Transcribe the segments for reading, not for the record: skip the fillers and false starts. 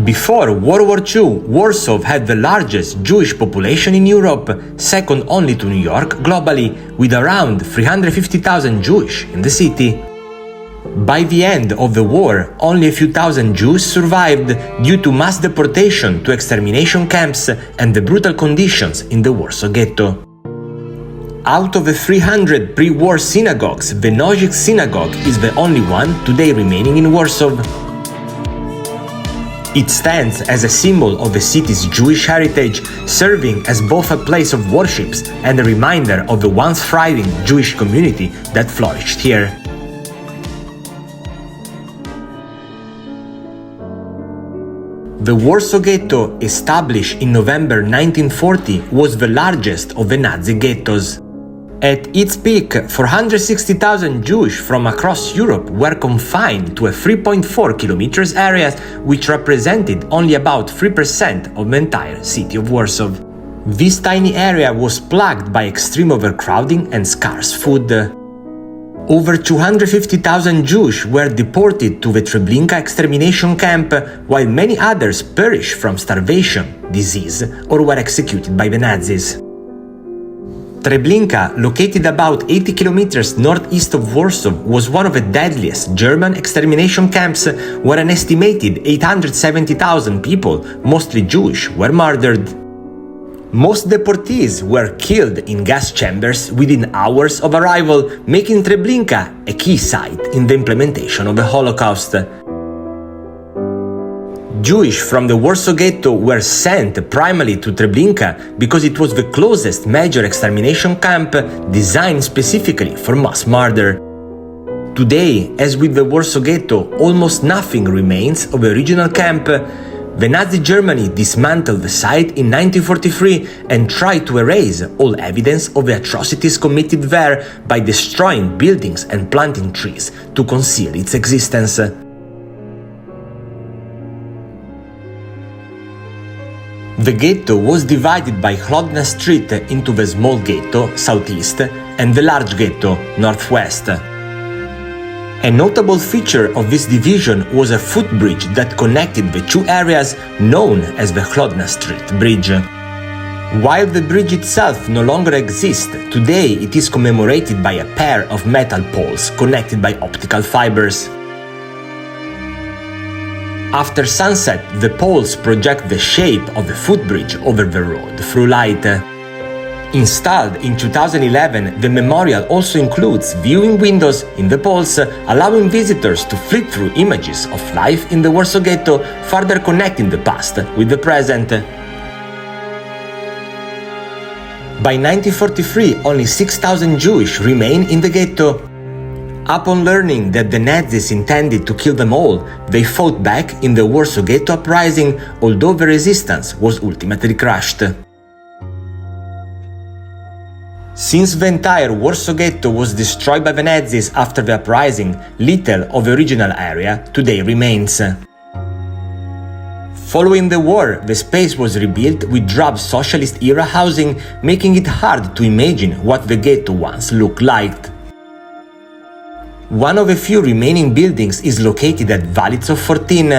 Before World War II, Warsaw had the largest Jewish population in Europe, second only to New York globally, with around 350,000 Jewish in the city. By the end of the war, only a few thousand Jews survived due to mass deportation to extermination camps and the brutal conditions in the Warsaw Ghetto. Out of the 300 pre-war synagogues, the Nozyk Synagogue is the only one today remaining in Warsaw. It stands as a symbol of the city's Jewish heritage, serving as both a place of worship and a reminder of the once thriving Jewish community that flourished here. The Warsaw Ghetto, established in November 1940, was the largest of the Nazi ghettos. At its peak, 460,000 Jews from across Europe were confined to a 3.4 kilometers area, which represented only about 3% of the entire city of Warsaw. This tiny area was plagued by extreme overcrowding and scarce food. Over 250,000 Jews were deported to the Treblinka extermination camp, while many others perished from starvation, disease, or were executed by the Nazis. Treblinka, located about 80 kilometers northeast of Warsaw, was one of the deadliest German extermination camps, where an estimated 870,000 people, mostly Jewish, were murdered. Most deportees were killed in gas chambers within hours of arrival, making Treblinka a key site in the implementation of the Holocaust. Jewish from the Warsaw Ghetto were sent primarily to Treblinka because it was the closest major extermination camp designed specifically for mass murder. Today, as with the Warsaw Ghetto, almost nothing remains of the original camp. The Nazi Germany dismantled the site in 1943 and tried to erase all evidence of the atrocities committed there by destroying buildings and planting trees to conceal its existence. The ghetto was divided by Chlodna Street into the small ghetto, southeast, and the large ghetto, northwest. A notable feature of this division was a footbridge that connected the two areas, known as the Chlodna Street Bridge. While the bridge itself no longer exists, today it is commemorated by a pair of metal poles connected by optical fibers. After sunset, the poles project the shape of the footbridge over the road through light. Installed in 2011, the memorial also includes viewing windows in the poles, allowing visitors to flip through images of life in the Warsaw Ghetto, further connecting the past with the present. By 1943, only 6,000 Jewish remain in the ghetto. Upon learning that the Nazis intended to kill them all, they fought back in the Warsaw Ghetto Uprising, although the resistance was ultimately crushed. Since the entire Warsaw Ghetto was destroyed by the Nazis after the uprising, little of the original area today remains. Following the war, the space was rebuilt with drab socialist-era housing, making it hard to imagine what the ghetto once looked like. One of the few remaining buildings is located at Walicow 14.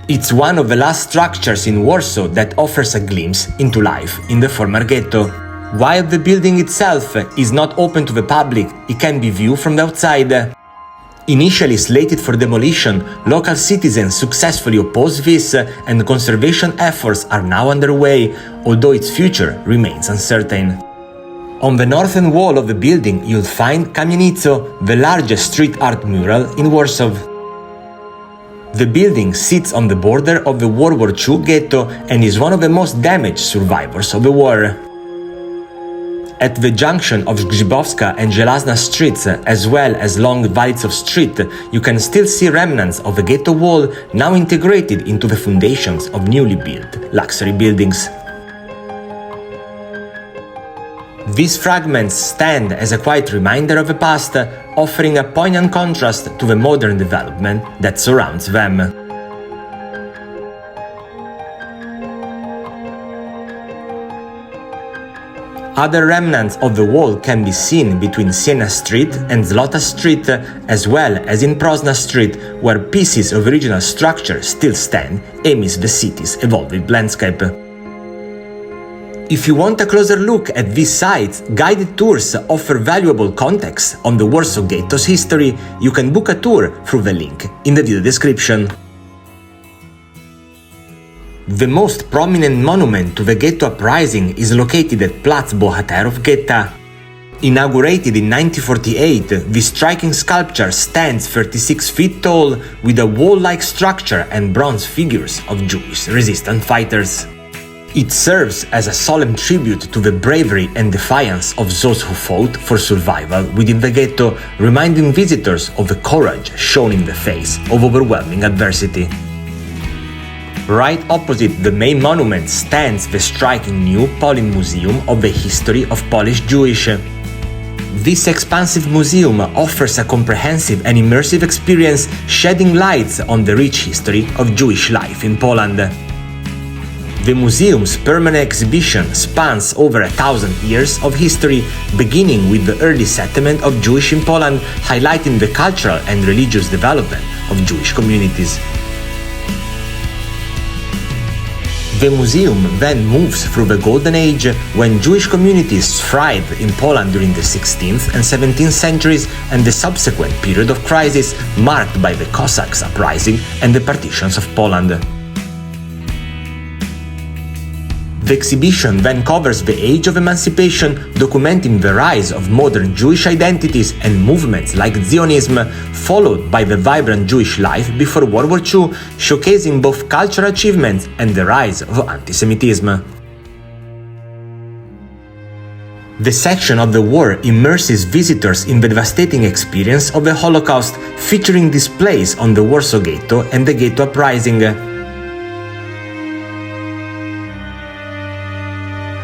It's one of the last structures in Warsaw that offers a glimpse into life in the former ghetto. While the building itself is not open to the public, it can be viewed from the outside. Initially slated for demolition, local citizens successfully opposed this, and conservation efforts are now underway, although its future remains uncertain. On the northern wall of the building, you'll find Kamienico, the largest street art mural in Warsaw. The building sits on the border of the World War II ghetto and is one of the most damaged survivors of the war. At the junction of Grybowska and Zelawna streets, as well as along Walicow Street, you can still see remnants of the ghetto wall, now integrated into the foundations of newly built luxury buildings. These fragments stand as a quiet reminder of the past, offering a poignant contrast to the modern development that surrounds them. Other remnants of the wall can be seen between Siena Street and Zlota Street, as well as in Prozna Street, where pieces of original structure still stand amidst the city's evolving landscape. If you want a closer look at these sites, guided tours offer valuable context on the Warsaw Ghetto's history. You can book a tour through the link in the video description. The most prominent monument to the Ghetto Uprising is located at Platz Bohaterów, Getta. Inaugurated in 1948, this striking sculpture stands 36 feet tall with a wall-like structure and bronze figures of Jewish resistance fighters. It serves as a solemn tribute to the bravery and defiance of those who fought for survival within the ghetto, reminding visitors of the courage shown in the face of overwhelming adversity. Right opposite the main monument stands the striking new POLIN Museum of the history of Polish Jewish. This expansive museum offers a comprehensive and immersive experience, shedding light on the rich history of Jewish life in Poland. The museum's permanent exhibition spans over 1,000 years of history, beginning with the early settlement of Jewish in Poland, highlighting the cultural and religious development of Jewish communities. The museum then moves through the Golden Age, when Jewish communities thrived in Poland during the 16th and 17th centuries, and the subsequent period of crisis marked by the Cossacks' uprising and the partitions of Poland. The exhibition then covers the age of emancipation, documenting the rise of modern Jewish identities and movements like Zionism, followed by the vibrant Jewish life before World War II, showcasing both cultural achievements and the rise of anti-Semitism. The section of the war immerses visitors in the devastating experience of the Holocaust, featuring displays on the Warsaw Ghetto and the Ghetto Uprising.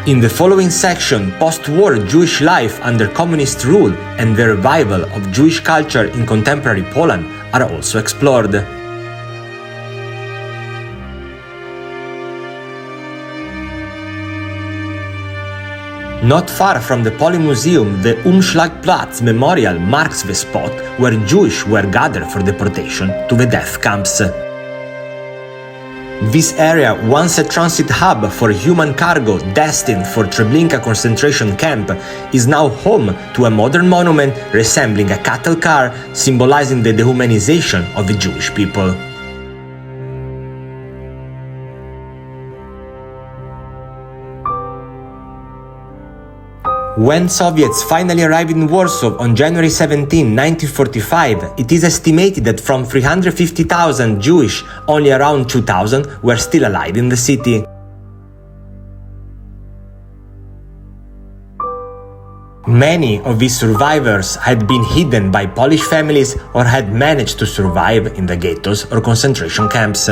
In the following section, post-war Jewish life under communist rule and the revival of Jewish culture in contemporary Poland are also explored. Not far from the POLIN Museum, the Umschlagplatz memorial marks the spot where Jews were gathered for deportation to the death camps. This area, once a transit hub for human cargo destined for Treblinka concentration camp, is now home to a modern monument resembling a cattle car, symbolizing the dehumanization of the Jewish people. When Soviets finally arrived in Warsaw on January 17, 1945, it is estimated that from 350,000 Jewish, only around 2,000 were still alive in the city. Many of these survivors had been hidden by Polish families or had managed to survive in the ghettos or concentration camps.